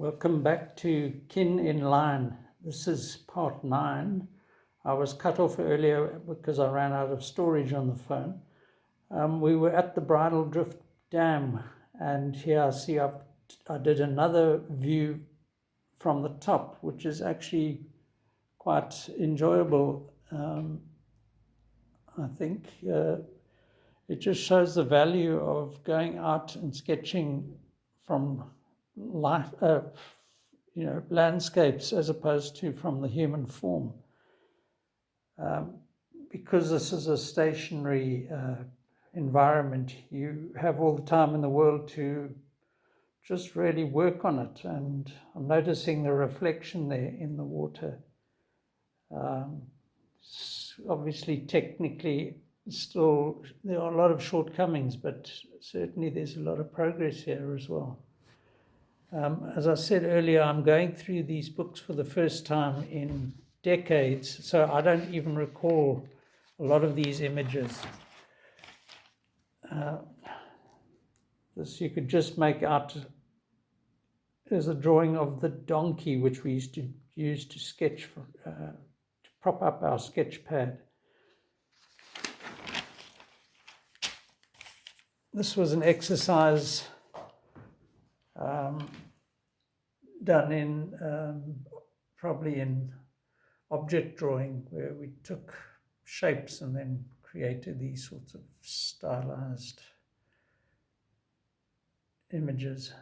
Welcome back to Kin in Line. This is part 9. I was cut off earlier because I ran out of storage on the phone. We were at the Bridle Drift Dam, and here I see I did another view from the top, which is actually quite enjoyable. I think it just shows the value of going out and sketching from life, landscapes as opposed to from the human form. Because this is a stationary environment, you have all the time in the world to just really work on it. And I'm noticing the reflection there in the water. Obviously, technically, still there are a lot of shortcomings, but certainly there's a lot of progress here as well. As I said earlier, I'm going through these books for the first time in decades, so I don't even recall a lot of these images. This you could just make out as a drawing of the donkey, which we used to use to sketch to prop up our sketch pad. This was an exercise done in probably in object drawing, where we took shapes and then created these sorts of stylized images.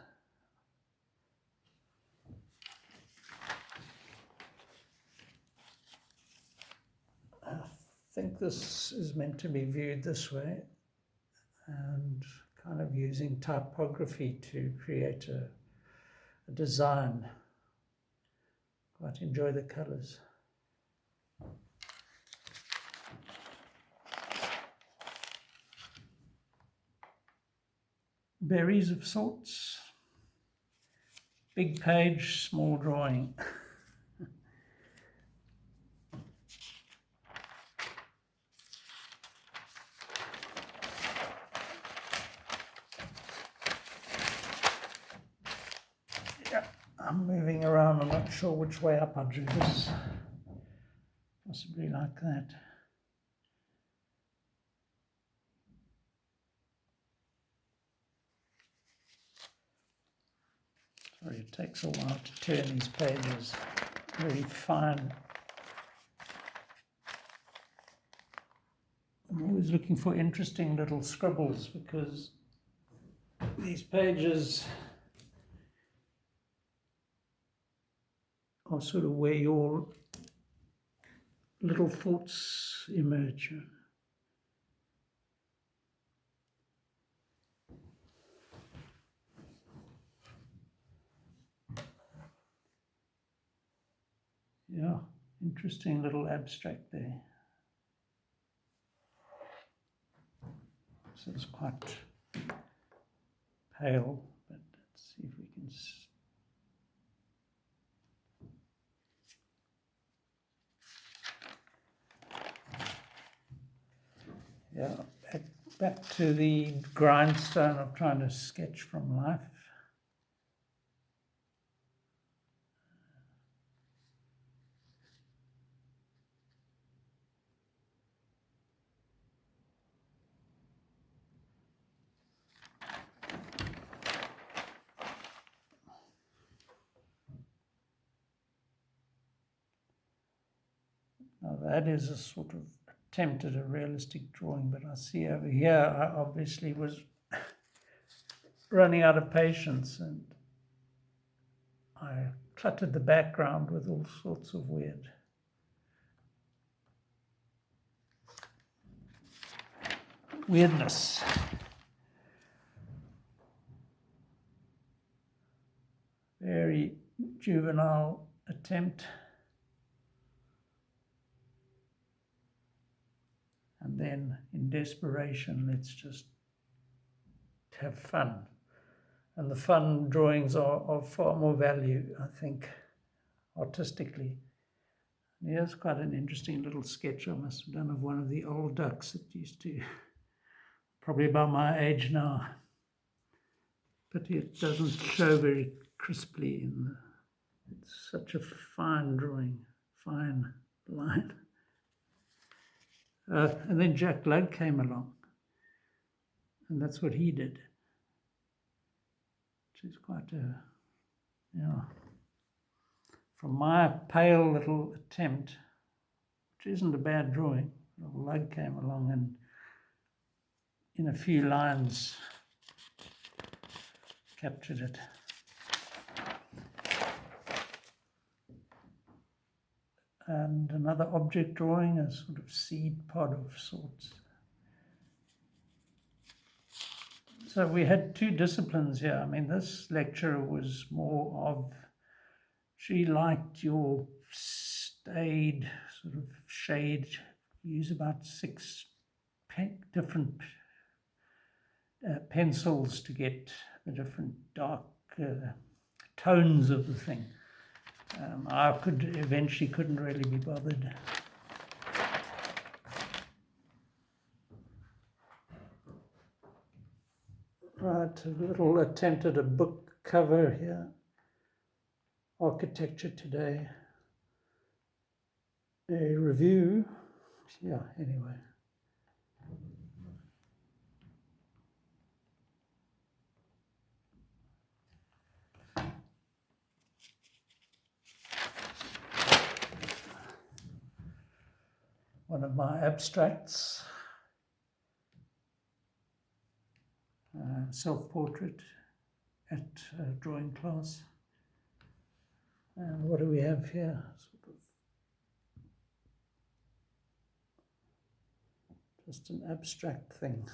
I think this is meant to be viewed this way, and kind of using typography to create a design. Quite enjoy the colors. Berries of sorts. Big page, small drawing. I'm moving around, I'm not sure which way up I drew this. Possibly like that. Sorry, it takes a while to turn these pages. Very fine. I'm always looking for interesting little scribbles, because these pages are sort of where your little thoughts emerge. Yeah, interesting little abstract there. So it's quite pale, but let's see if we can. Yeah, back to the grindstone of trying to sketch from life. Now that is a sort of attempt at a realistic drawing, but I see over here I obviously was running out of patience, and I cluttered the background with all sorts of weirdness. Very juvenile attempt. And then in desperation, let's just have fun. And the fun drawings are of far more value, I think, artistically. And here's quite an interesting little sketch I must have done of one of the old ducks that used to, probably about my age now. But it doesn't show very crisply it's such a fine drawing, fine line. And then Jack Lugg came along, and that's what he did. Which is quite a, from my pale little attempt, which isn't a bad drawing, Lugg came along and in a few lines captured it. And another object drawing, a sort of seed pod of sorts. So we had two disciplines here. I mean, this lecturer was more of, she liked your staid sort of shade, use about 6 different pencils to get the different dark tones of the thing. I eventually couldn't really be bothered. Right, a little attempt at a book cover here. Architecture Today. A review. Yeah, anyway. One of my abstracts, self-portrait at drawing class. And what do we have here? Sort of just an abstract thing.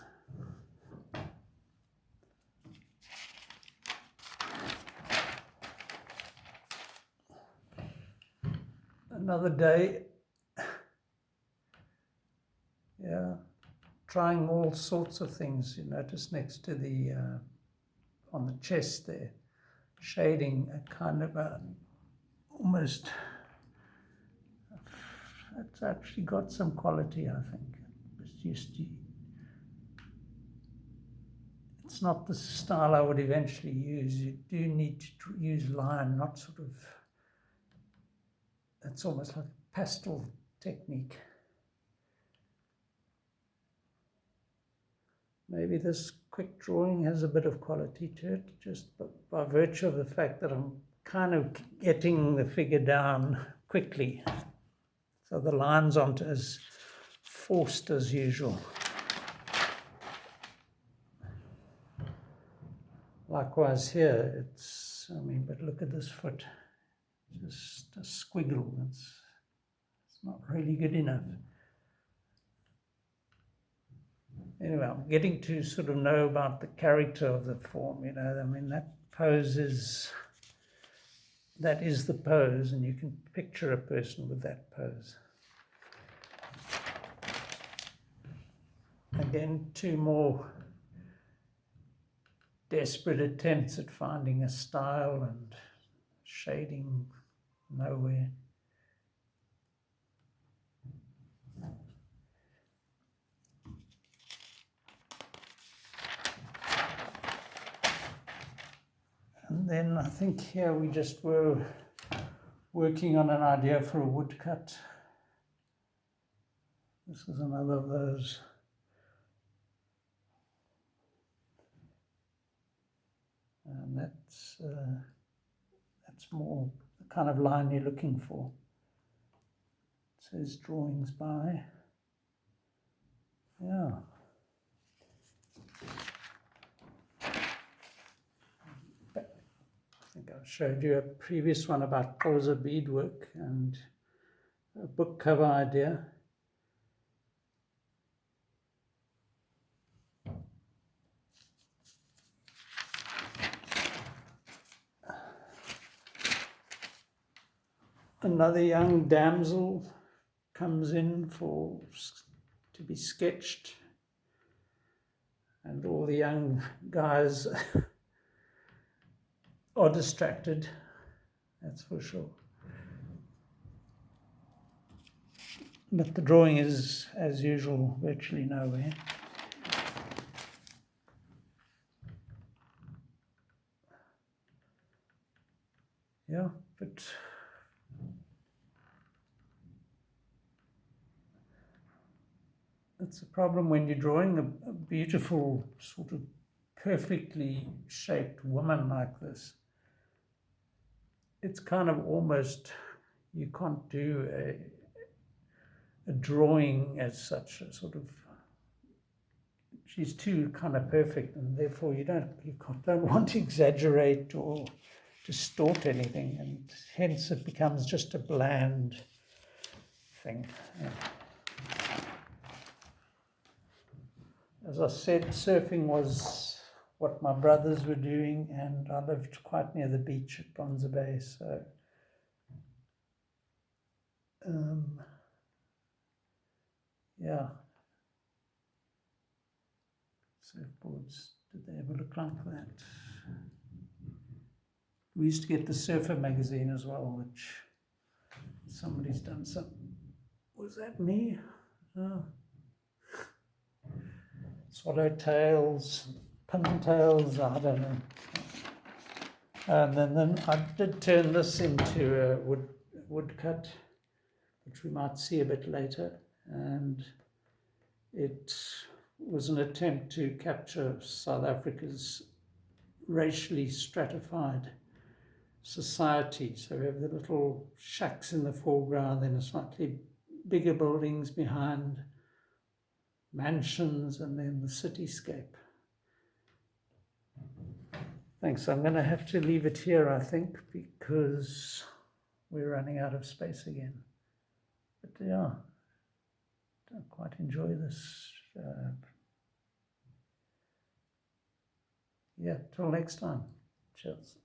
Another day. Yeah, trying all sorts of things. You notice next to the, on the chest there, shading a kind of a, almost, it's actually got some quality, I think. It's not the style I would eventually use. You do need to use line, not sort of, it's almost like a pastel technique. Maybe this quick drawing has a bit of quality to it, just by virtue of the fact that I'm kind of getting the figure down quickly. So the lines aren't as forced as usual. Likewise here, but look at this foot. Just a squiggle. It's not really good enough. Anyway, I'm getting to sort of know about the character of the form, that pose is the pose, and you can picture a person with that pose. Again, two more desperate attempts at finding a style and shading nowhere. And then I think here we just were working on an idea for a woodcut. This is another of those. And that's more the kind of line you're looking for. It says drawings by. Yeah. I think I showed you a previous one about Xhosa beadwork and a book cover idea. Another young damsel comes in to be sketched, and all the young guys are distracted, that's for sure. But the drawing is, as usual, virtually nowhere. Yeah, but it's a problem when you're drawing a beautiful, sort of perfectly shaped woman like this. It's kind of almost, you can't do a drawing as such, a sort of, she's too kind of perfect, and therefore you don't want to exaggerate or distort anything, and hence it becomes just a bland thing. Yeah. As I said, surfing was what my brothers were doing, and I lived quite near the beach at Bronzer Bay, so yeah. Surfboards, did they ever look like that? We used to get the Surfer magazine as well, which somebody's done some. Was that me? Oh. Swallowtails, pintails, I don't know. And then I did turn this into a woodcut, which we might see a bit later. And it was an attempt to capture South Africa's racially stratified society. So we have the little shacks in the foreground, then a slightly bigger buildings behind, mansions, and then the cityscape. Thanks. I'm going to have to leave it here, I think, because we're running out of space again. But yeah, I quite enjoy this. Yeah, till next time. Cheers.